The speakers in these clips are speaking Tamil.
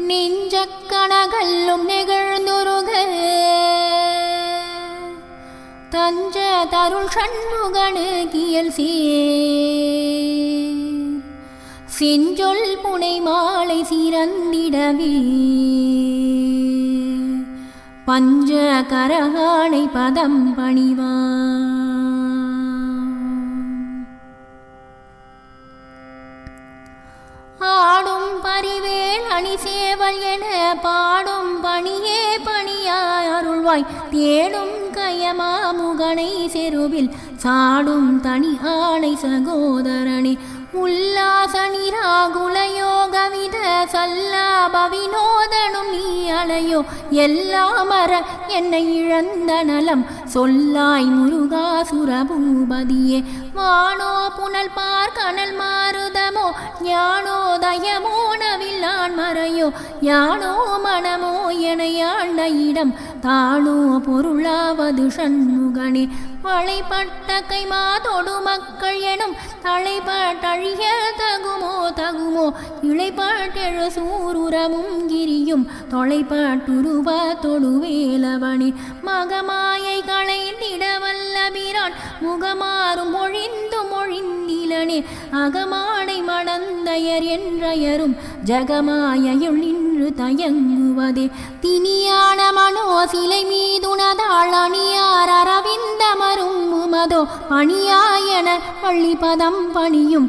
நெஞ்சக்கணகல்லும் நெகிழ்ந்துருக தஞ்ச தருள் சண்முகனு கியல் செஞ்சொல் புனை மாலை சிறந்திடவே பஞ்ச கரகானை பதம் பணிவான் ஆடும் பரிவேல் அணி சேவல் என பாடும் பணியே பணியாய் அருள்வாய் தேடும் கயமாமுகனை செருவில் சாடும் தனி ஆணை சகோதரனே உல்லாச நிராகுலயோகவித சல்லாபவினோதனும் நீ அலையோ எல்லாமர என்னை இழந்த நலம் சொல்லாய் முருகாசுரபூபதியே வானோ புனல் பார்கனல் மாருதமோ ஞானோதயமோ நவில்லான் மறையோ யானோ மனமோ என ஆண்ட இடம் தானோ பொருளாவது சண்முகனே வளைப்பட்ட கைமா தொடு மக்கள் எனும் தலைப்பட்டழிய தகுமோ தகுமோ இளைப்பட்டெழு சூருரமும் கிரியும் தொலைப்பட்டுருவ தொடுவேலவனே மகமாயை களைந்திடவல்லபிரான் முகமாறும் மொழிந்து மொழிந்திலனே அகமாடை மடந்தையர் என்றயரும் ஜகமாயுள் நின்று தயங்குவதே தினியான மனோ சிலை மீதுனதாள் அணியார் அரவிந்தமரும் உமதோ பணியாயன பள்ளிபதம் பணியும்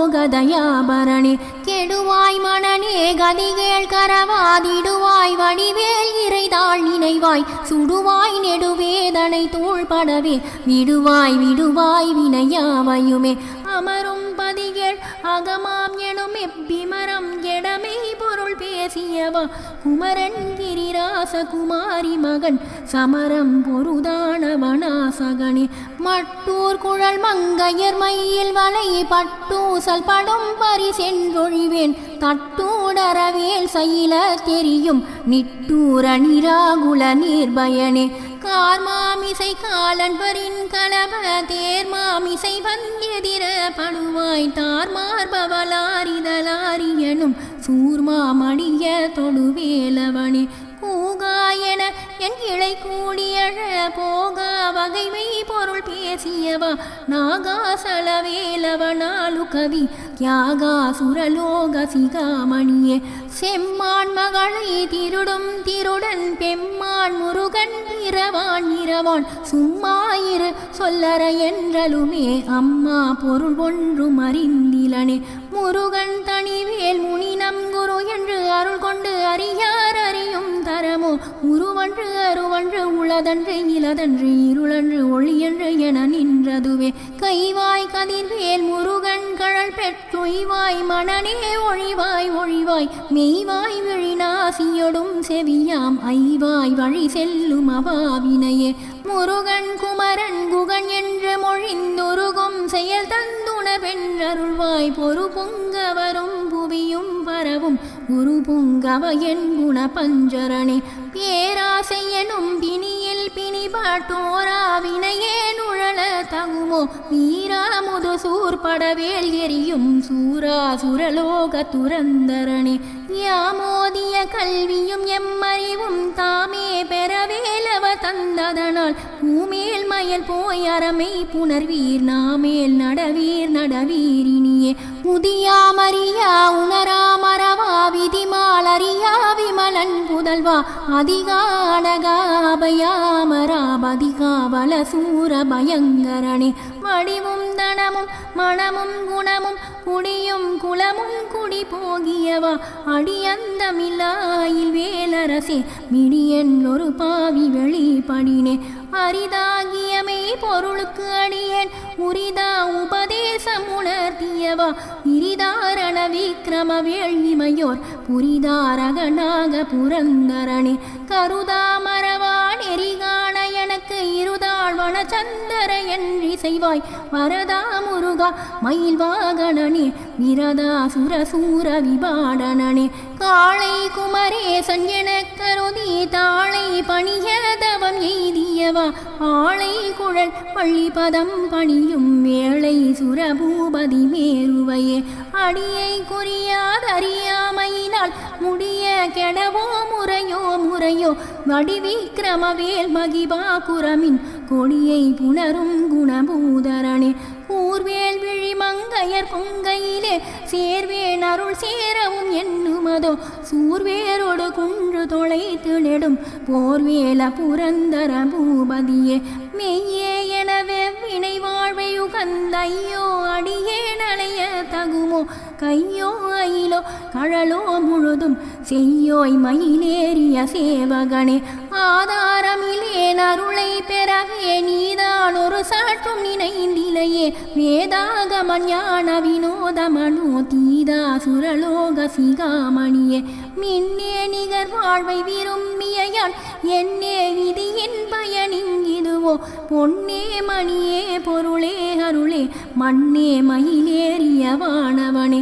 தனியாதிமோகதயாபரணே கெடுவாய் மனநே கதிகேள் கரவாதிடுவாய் வடிவேல் இறைதாள் நினைவாய் சுடுவாய் நெடுவேதனை தோள்படவே விடுவாய் விடுவாய் வினையாவையுமே அமரும் பதிகேள் அகமாம் எனும் எப்பிமரம் எடமை பொருள் பேசியவா குமரன் கிரிராச குமாரி மகன் சமரம் பொருதானவனாசகனே மட்டூர் குழல் மங்கையர் மையில் வலை பட்டூசல் படும் பரிசென்றொழிவேன் தட்டூடரவேல் சைல தெரியும் நிட்டூர நிராகுல நீர்பயனே கார்மாமிசை காலன்பரின் கலப தேர்மாமிசை வந்தியதிர படுவாய் தார்மார்பவலாரிதலாரியனும் சூர்மாமடிய தொடுவேலவனே கூகாயன என் கிளை கூடியழ போகா வகைமை பொருள் பேசியவா நாகாசலவேலவனாலு கவி தியாகா சுரலோக சிகாமணியே செம்மான் மகளை திருடும் திருடன் பெம்மான் முருகன் இரவான் இரவான் சும்மாயிரு சொல்லற என்றலுமே அம்மா பொருள் ஒன்றும் அறிந்திலனே முருகன் தனிவேல் முனினம் குரு என்று அருள் கொண்டு அறியார் அறியும் தரமோ உருவன்று அருவன்று உளதன்று இலதன்று இருளன்று ஒளியன்று என நின்றதுவே கைவாய் கதிர்வேல் முருகன் கழல் பெற்றுய்வாய் மனநே ஒழிவாய் ஒழிவாய் மெய்வாய் விழிநாசியொடும் செவியாம் ஐவாய் வழி செல்லும் அவாவினையே முருகன் குமரன் குகன் என்று மொழிந்துருகும் செயல் தந்துணர் வென்றருள்வாய் பொறு பொங்கவரும் புவியும் பரவும் குரு பொங்கவ என் குண பஞ்சரணே பேராசையனும் பிணியில் பிணிபாட்டோராவினையே நுழல தகுமோ வீராமுது சூர்படவேல் எரியும் சூரா சுரலோக துரந்தரணே யாமோதிய கல்வியும் எம்மறிவும் தாமே பெறவேலவ தந்ததனால் பூமேல் மயல் போய் அறமை புணர்வீர் நாமேல் நடவீர் நடவீரினியே முதியாமறியா உணராமரவா விதிமாலறியா விமலன் புதல்வா அதிகானகாபயாமராபதிகாபல சூர பயங்கரணே வடிவும் தனமும் மனமும் குணமும் குடியும் குலமும் குடி போகியவா அடியந்தமில்லாயில் வேலரசே மிடியன் ஒரு பாவி வெளிப்படினே அரிதாகியமை பொருளுக்கு அடியேன் உரிதா உபதேசம் உணர்த்தியவா இரிதாரண விக்ரம வேள்விமையோர் புரிதாரகனாக புரந்தரணே கருதா மரவான் எரிகான எனக்கு இருதா வாழ்வன சந்தர என்று செய்வாய் வரதா முருகா மயில் வாகனனே விரதா சுரசூர விபாடனனே காளை குமரேசன் என கருதி தாளை பணிய தவம் எய்தியவா ஆளை குழல் பள்ளிபதம் பணியும் வேளை சுரபூபதி மேருவையே அடியை குறியாதறியாமையினால் முடிய கெடவோ முறையோ முறையோ வடிவிக்கிரமவேல் மகிபாகுரமின் கொடியை புணரும் குணபூதரனே கூர்வேல் விழி மங்கையர் பொங்கையிலே சேர்வேன் அருள் சேரவும் எண்ணுமதோ சூர்வேரோடு குன்று தொலைத்து நெடும் போர்வேல புரந்தர பூபதியே மெய்யே எனவே வினை வாழ்வை உகந்தையோ அடியே நலைய தகுமோ கையோ அயிலோ கழலோ முழுதும் செய்யோய் மயிலேறிய சேவகனே ஆதாரமிலேன் அருளை பெறவே நீதான் ஒரு சாற்றும் நினைந்திலையே வேதாகம ஞான வினோத மனோ தீதா சுரலோக சிகாமணியே மின்னே நிகர் வாழ்வை விரும்பியான் என்னே விதியின் பயனிங்கிதுவோ பொன்னே மணியே பொருளே அருளே மண்ணே மயிலேறிய வானவனே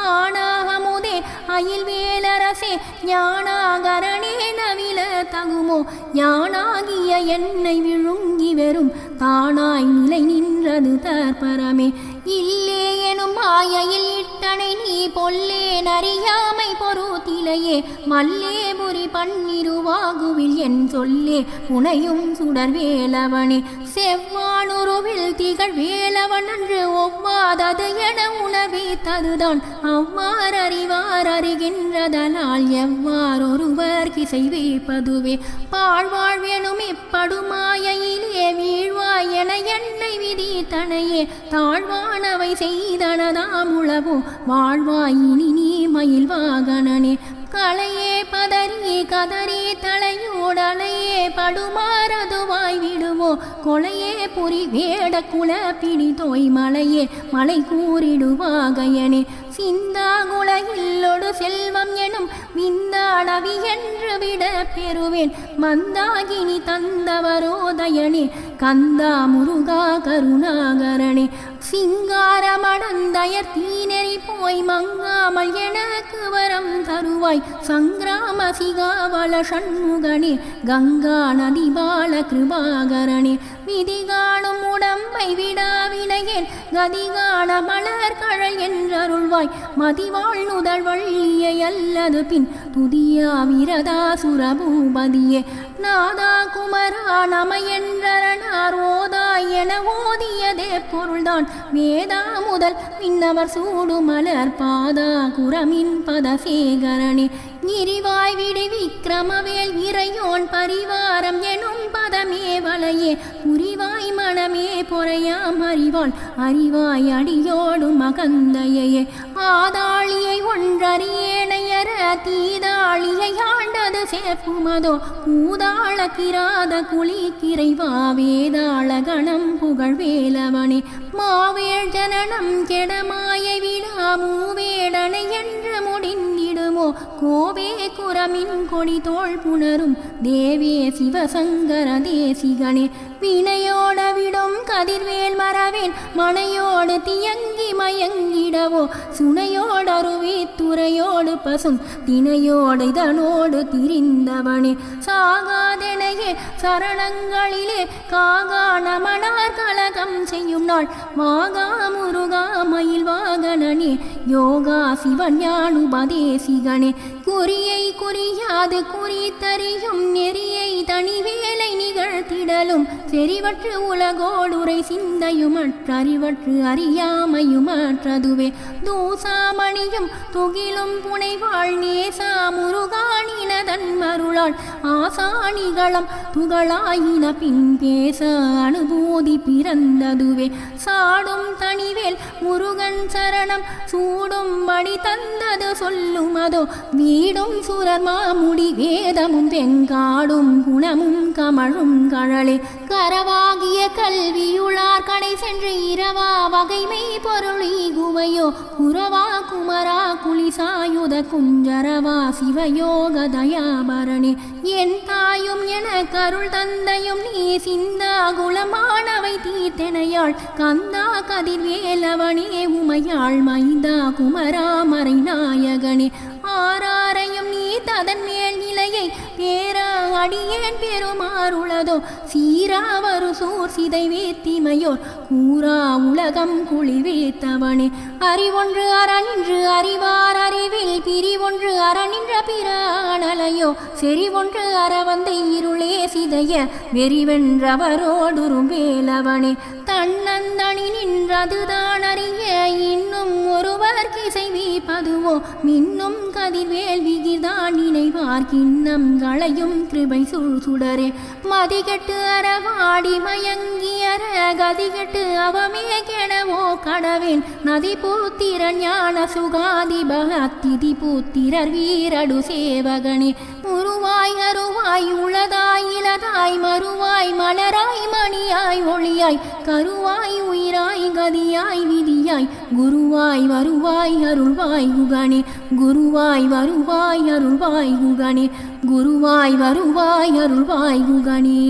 ஆனாகமுதே அயில் வேலரசே ஞானாகரணே நவில தகுமோ யானாகிய என்னை விழுங்கி வெறும் தானாய் நிலை நின்றது தற்பரமே இல்லே எனும் மாயையில் இட்டனை நீ பொல்லே நறியாமை பொருத்திலையே மல்லேபுரி பன்னிருவாகுவில் என் சொல்லே புனையும் சுடர் வேலவனே செவ்வானுருவில் திகழ் வேலவன் அன்று ஒவ்வாதது என உணவித்ததுதான் அவ்வாறு அறிவார் அறிகின்றதனால் எவ்வாறொருவர் கிசை வைப்பதுவே பாழ்வாழ்வெனும் இப்படுமாயிலே வீழ்வாய் என என்னை விதி தனையே தாழ்வானவை செய்தனதாமுளவோ வாழ்வாய் இனி நீ மயில் வாகனனே களையே பதறி கதறி தலையோடலையே படுமாறதுவாய் விடுவோ கொலையே புரி வேட குல பிடி தோய் மலையே மலை கூறிடுவாகையனே சிந்தா குலையில்லொடு செல்வம் எனும் விந்தாடவி என்று விட பெறுவேன் மந்தாகினி தந்தவரோதயனே கந்தா முருகா கருணாகரணே சிங்காரமடந்தயர் தீநெறி போய் மங்காமல் எனக்கு வரம் தருவாய் சங்கிராம சிகாவல சண்முகனே கங்கா நதி பால கிருபாகரணே விதி காணும் உடம்பை விடாவினையேன் கதிகான மலர் கழல் என்றருள்வாய் மதிவாழ் நுதல் வள்ளியை அல்லது பின் துதியா விரதா சுரபூபதியே நாதா குமரா நம என்றனார் ஓதாய் என ஓதியதே பொருள்தான் வேதா முதல் விண்ணவர் சூடு மலர் பாதா குரமின் பதசேகரணே கிரிவாய் விடி விக்கிரமவேல் இறையோன் பரிவாரம் எனும் பதமே வலையே புரிவாய் மனமே பொறையாம் அறிவாள் அறிவாய் அடியோடு மகந்தையே ஆதாளியை ஒன்றறியேனையர தீதாளியை ஆண்டது சேப்புமதோ கூதாள கிராத குழி கிரைவா வேதாள கணம் புகழ் வேலவனே மாவேள் ஜனனம் கெடமாயை விடா மூவேடனை என்று முடிந்திடுமோ கோவே குரமின் கொடி தோள் புணரும் தேவே சிவசங்கர தேசிகனே வினையோட விடும் கதிர்வேல் மரவேன் மனையோடு தியங்கி மயங்கிடவோ சுனையோடருவி துறையோடு பசும் தினையோடு இதனோடு திரிந்தவனே சாகாதெனையே சரணங்களிலே காகான மணார் கலகம் செய்யும் நாள் வாகா முருகா மயில் வாகனனே யோகா சிவன் ஞானுபதேசிகனே குறியை குறியாது குறித்தறியும் நெறியை தனிவேலை நிகழ்த்திடலும் செறிவற்று உலகோடுரை சிந்தையுமற்றறிவற்று அறியாமையுமற்றதுவே தூசாமணியும் துகிலும் புனைவாள் நேசா முருகானினதன் மருளாள் ஆசானிகளம் துகளாயின பின் பேச அனுபூதி பிறந்ததுவே சாடும் தனிவேல் முருகன் சரணம் சூடும் மணி தந்தது சொல்லுமதோ வீடும் சுரர் மாமுடி வேதமும் வெங்காடும் குணமும் கமழும் கழலே கரவாகிய கல்வியுளார் கடை சென்று இரவா வகைமை பொருளி குவையோ குறவா குமரா குலிசாயுத குஞ்சரவா சிவயோக தயாபரணே என் தாயும் என கருள் தந்தையும் நீ சிந்தா குலமானவை தீர்த்தெனையாள் கந்தா கதிர்வேலவனே உமையாள் மைந்தா குமரா மறை நாயகனே ஆராரையும் நீ ததன் மேல் நிலையை பேரா அடியேன் பெருமாறுளதோ சீராவரு சூர் சிதை வேத்திமையோர் கூறா உலகம் குளிர்வேத்தவனே அறிவொன்று அறநின்று அறிவார் அறிவில் பிரிவொன்று அறநின்ற பிரானலையோ செறிவொன்று அறவந்தை இருளே சிதைய வெறிவென்றவரோடுரும் வேலவனே தன்னந்தனி நின்றதுதான் அறிய இன்னும் ஒருவர் கிசைவிப்பதுவோ மின்னும் கதிர்வேல் விகிர்தான் நினைவார் கிண்ணம் களையும் கிருபை சுடரே மதிகட்டு அறவாடி மயங்கியற கதிகட்டு அவமே கெடவோ கடவேன் நதி பூத்திரன் ஞான சுகாதி பகத்திதி பூத்திரர் வீரடு சேவகனே முருவாய் அருவாய் உளதாய் இலதாய் மறுவாய் மலராய் மணியாய் ஒளியாய் கருவாய் உயிராய் கதியாய் விதியாய் குருவாய் வருவாய் அருள்வாய் குகனே குருவாய் வருவாய் அருள்வாய் குகனே குருவாய் வருவாய் அருள்வாய் குகனே.